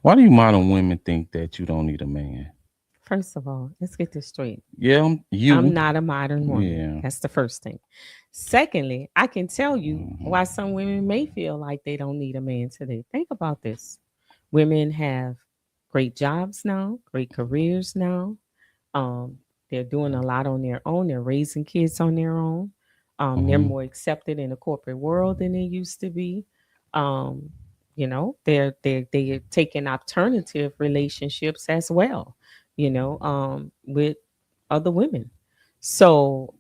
Why do you modern women think that you don't need a man? First of all, let's get this straight. Yeah, I'm you. not a modern woman. Yeah. That's the first thing. Secondly, I can tell you Mhm. why some women may feel like they don't need a man today. Think about this. Women have great jobs now, great careers now. Um, they're doing a lot on their own. They're raising kids on their own. They're Mhm. more accepted in the corporate world than they used to be. Um, they're taking alternative relationships as well. With other women. So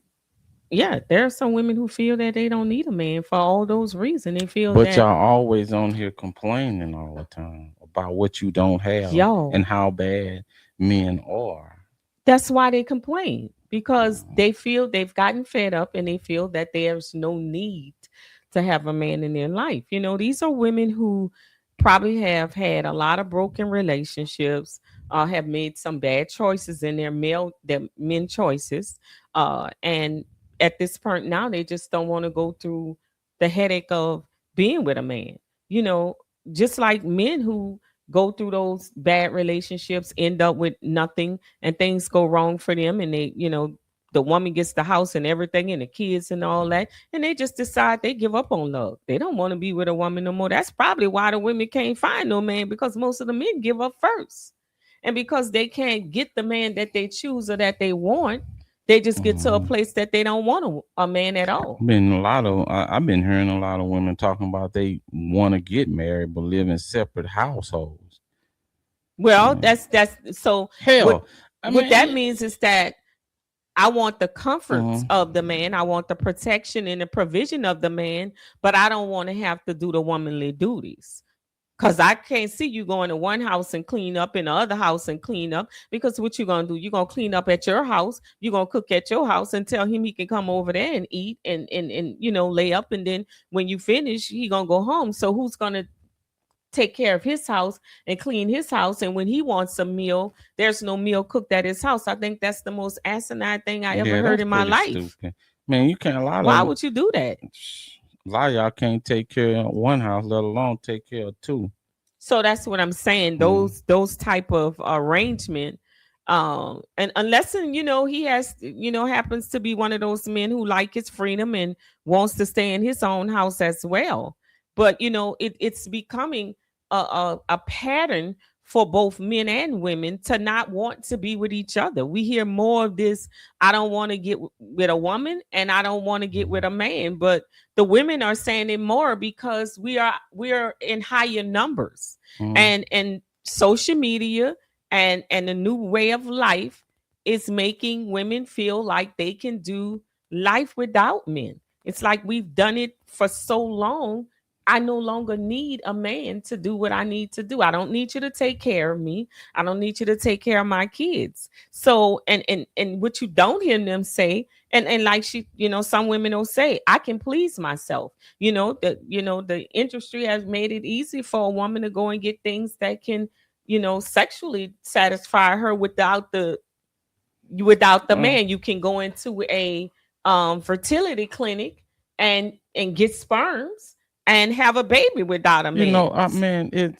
yeah, there are some women who feel that they don't need a man for all those reasons. They feel But that y'all always on here complaining all the time about what you don't have yo, and how bad men are. that's why they complain because Uh, they feel they've gotten fed up and they feel that there's no need to have a man in their life. These are women who probably have had a lot of broken relationships, have made some bad choices in their men choices, and at this point now they just don't want to go through the headache of being with a man. You know, just like men who go through those bad relationships end up with nothing and things go wrong for them and the woman gets the house and everything and the kids and all that and they just decide they give up on love. They don't want to be with a woman no more. That's probably why the women can't find no man, because most of the men give up first. And because they can't get the man that they choose or that they want, they just get to a mhm. place that they don't want a man at all. I've been hearing a lot of women talking about they want to get married but live in separate households. Well, Yeah. that's so what Hell, I what that mean, means is that I want the comforts uh, of the man. I want the protection and the provision of the man, but I don't want to have to do the womanly duties. Cause I can't see you going to one house and clean up in the other house and clean up. Because what you gonna do? You gonna clean up at your house. You gonna cook at your house and tell him he can come over there and eat and lay up. And then when you finish, he gonna go home. So who's gonna take care of his house and clean his house? And when he wants a meal, there's no meal cooked at his house. I think that's the most asinine thing I ever yeah, heard that's in my pretty life. stupid. Man, you can't Why would you do that? a lot of y'all can't take care of one house, let alone take care of two. So that's what I'm saying. Mm. Those type of arrangement, and unless he has happens to be one of those men who like his freedom and wants to stay in his own house as well. But it's becoming a pattern for both men and women to not want to be with each other. We hear more of this. I don't want to get with a woman and I don't want to get with a man, but the women are saying it more because we are in higher numbers, Mm. and social media and the new way of life is making women feel like they can do life without men. It's like we've done it for so long. I no longer need a man to do what I need to do. I don't need you to take care of me. I don't need you to take care of my kids. So and what you don't hear them say, and like some women will say, I can please myself. The industry has made it easy for a woman to go and get things that can sexually satisfy her without the Uh, man. You can go into a fertility clinic and get sperms and have a baby without a man. man,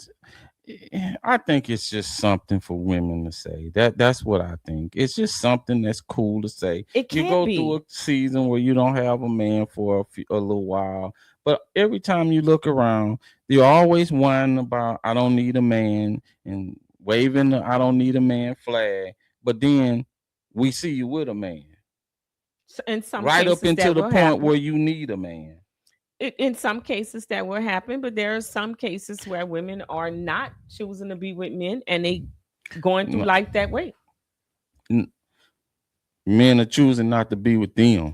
I think it's just something for women to say. That's what I think. It's just something that's cool to say. It You can't go through a be. season where you don't have a man for a little while, but every time you look around, you're always whining about I don't need a man and waving the I don't need a man flag. But then we see you with a man, In some right up cases into that the will point happen. where you need a man. In some cases that will happen, but there are some cases where women are not choosing to be with men and they going through No, life that way. men are choosing not to be with them.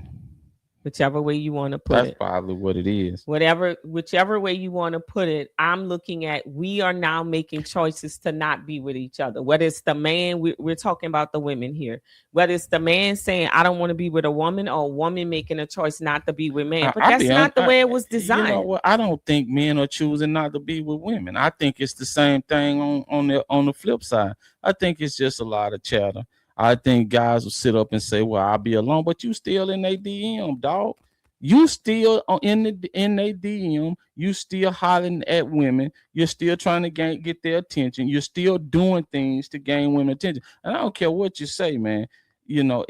Whichever way you want to put That's it. probably what it is. Whichever way you want to put it, I'm looking at, we are now making choices to not be with each other. Whether it's the man, we're talking about the women here. Whether it's the man saying I don't want to be with a woman, or a woman making a choice not to be with man, but I that's be on. not the way it was You know designed. what? I don't think men are choosing not to be with women. I think it's the same thing on the flip side. I think it's just a lot of chatter. I think guys will sit up and say, "Well, I'll be alone," but you still in a DM, dog. You still in their DM, you still hollering at women, you're still trying to get their attention, you're still doing things to gain women attention. And I don't care what you say, man. You know,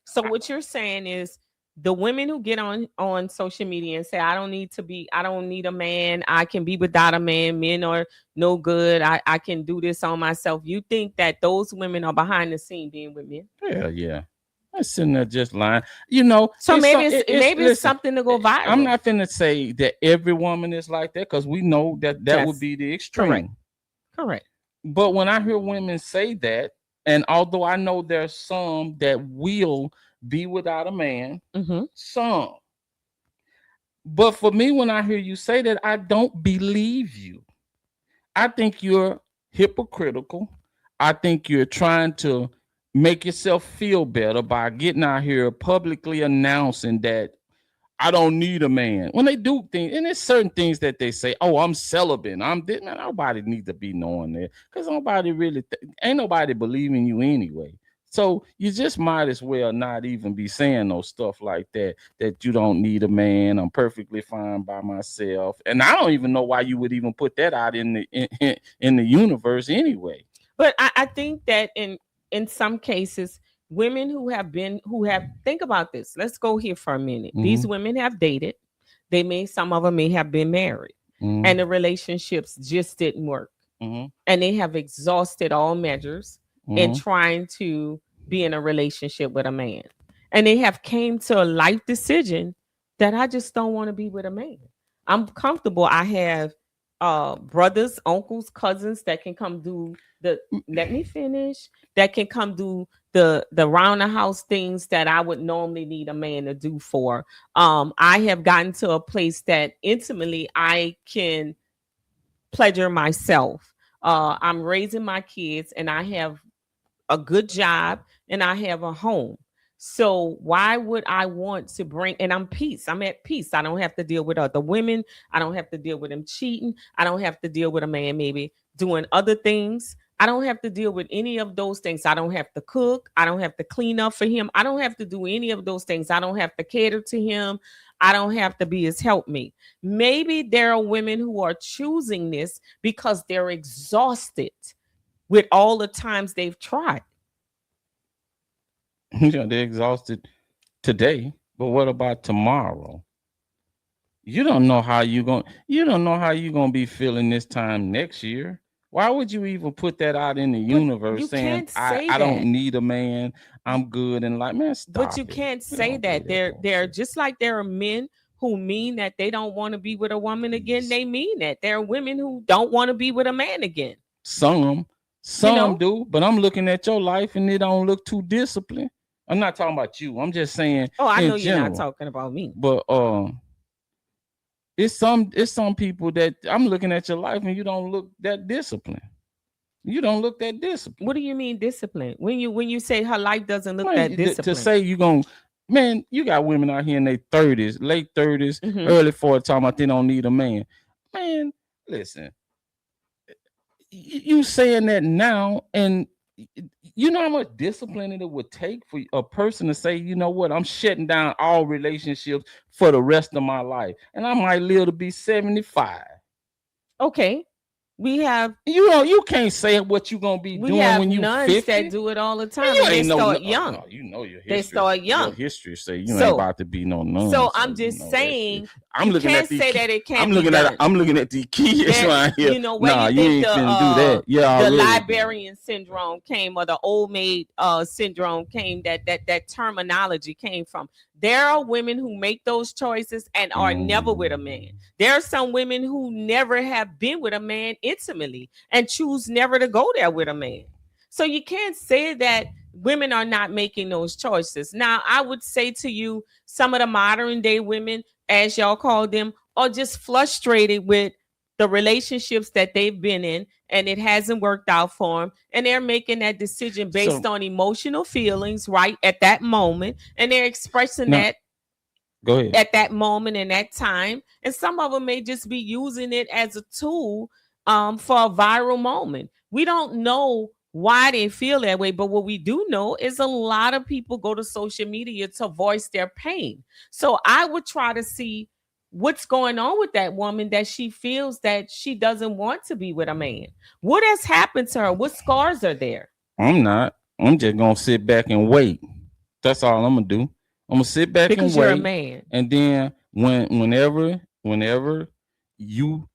So what you're saying is the women who get on social media and say I don't need a man, I can be without a man, men are no good, I can do this on myself. You think that those women are behind the scene being with men? hell yeah. I'm sitting there just lying. You know, So it's maybe it's listen. something to go I'm viral. not finna say that every woman is like that because we know that that would That's be the correct. extreme. Correct. But when I hear women say that, and although I know there's some that will be without a man, Mm-hmm. some. But for me, when I hear you say that, I don't believe you. I think you're hypocritical. I think you're trying to make yourself feel better by getting out here publicly announcing that I don't need a man. When they do things, and there's certain things that they say, oh, I'm celibate. I'm this, man. Nobody needs to be knowing that because nobody really, ain't nobody believing you anyway. So you just might as well not even be saying no stuff like that, that you don't need a man. I'm perfectly fine by myself. And I don't even know why you would even put that out in the universe anyway. But I think that in some cases, women who have think about this. Let's go here for a minute. These Mm-hmm, women have dated. Some of them may have been married, mm-hmm, and the relationships just didn't work. mm-hmm, And they have exhausted all measures in mm-hmm. trying to be in a relationship with a man. And they have came to a life decision that I just don't want to be with a man. I'm comfortable. I have brothers, uncles, cousins that can come do the let me finish, that can come do the round the house things that I would normally need a man to do for. I have gotten to a place that intimately I can pleasure myself. I'm raising my kids and I have a good job and I have a home. So why would I want to bring, and I'm peace. I'm at peace. I don't have to deal with other women. I don't have to deal with them cheating. I don't have to deal with a man maybe doing other things. I don't have to deal with any of those things. I don't have to cook. I don't have to clean up for him. I don't have to do any of those things. I don't have to cater to him. I don't have to be his helpmate. Maybe there are women who are choosing this because they're exhausted with all the times they've tried. You know, they're exhausted today, but what about tomorrow? You don't know how you gonna be feeling this time next year. Why would you even put that out in the But universe you saying can't say I don't that. need a man, I'm good, and like, man, But stop you it. can't We say don't do that. that They're bullshit. just like there are men who mean that they don't want to be with a woman again. They mean that. There are women who don't want to be with a man again. Some You some know? do, but I'm looking at your life and it don't look too disciplined. I'm not talking about you. I'm just saying Oh, I in know you're not general. talking about me. But it's some people that I'm looking at your life and you don't look that disciplined. You don't look that disciplined. What do you mean discipline? When you say her life doesn't look that Man, to disciplined. say you going man, you got women out here in their 30s, late 30s, Hmm. early 40s talking about they don't need a man. Man, listen, you saying that now, and you know how much discipline it would take for a person to say, you know what, I'm shutting down all relationships for the rest of my life, and I might live to be 75. Okay. We have You know, you can't say what you gonna be we doing have when you nuns 50. that do it all the Man, time you and they ain't start no, young. you know your They history. start Your young. history say you ain't So about to be no so nun, so I'm you just know that shit. saying I'm you looking at can't these. say that it I'm can't be looking at. done. I'm looking at these kids There, right here. where Nah, you you think ain't finna do that. Yeah, the already done. librarian syndrome came, or the old maid syndrome came, that terminology came from. There are women who make those choices and are never with a man. Mm. There are some women who never have been with a man intimately and choose never to go there with a man. So you can't say that women are not making those choices. Now, I would say to you, some of the modern day women, as y'all call them, are just frustrated with the relationships that they've been in and it hasn't worked out for them, and they're making that decision based So on emotional feelings right at that moment, and they're expressing now, that go ahead. at that moment and that time, and some of them may just be using it as a tool for a viral moment. We don't know why they feel that way. But what we do know is a lot of people go to social media to voice their pain. So I would try to see what's going on with that woman that she feels that she doesn't want to be with a man. What has happened to her? What scars are there? I'm not. I'm just gonna sit back and wait. That's all I'm gonna do. I'm gonna sit back and Because you're a wait, man. and then whenever you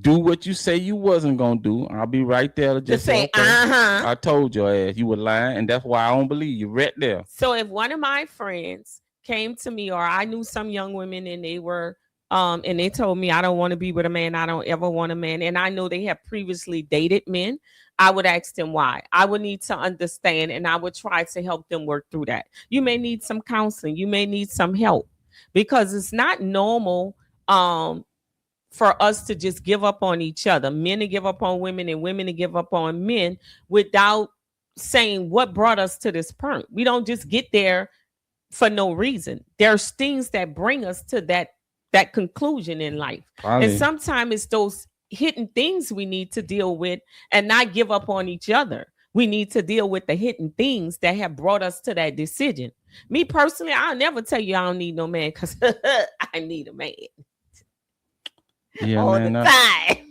do what you say you wasn't gonna do, I'll be right there to To just say, say, okay, uh-huh. I told your ass you were lying, and that's why I don't believe you right there. So if one of my friends came to me, or I knew some young women and they were and they told me I don't want to be with a man, I don't ever want a man, and I know they have previously dated men, I would ask them why. I would need to understand, and I would try to help them work through that. You may need some counseling, you may need some help, because it's not normal for us to just give up on each other, men to give up on women and women to give up on men without saying what brought us to this point. We don't just get there for no reason. There's things that bring us to that conclusion in life. And Probably, sometimes it's those hidden things we need to deal with and not give up on each other. We need to deal with the hidden things that have brought us to that decision. Me personally, I'll never tell you I don't need no man, because I need a man yeah, all the man. time.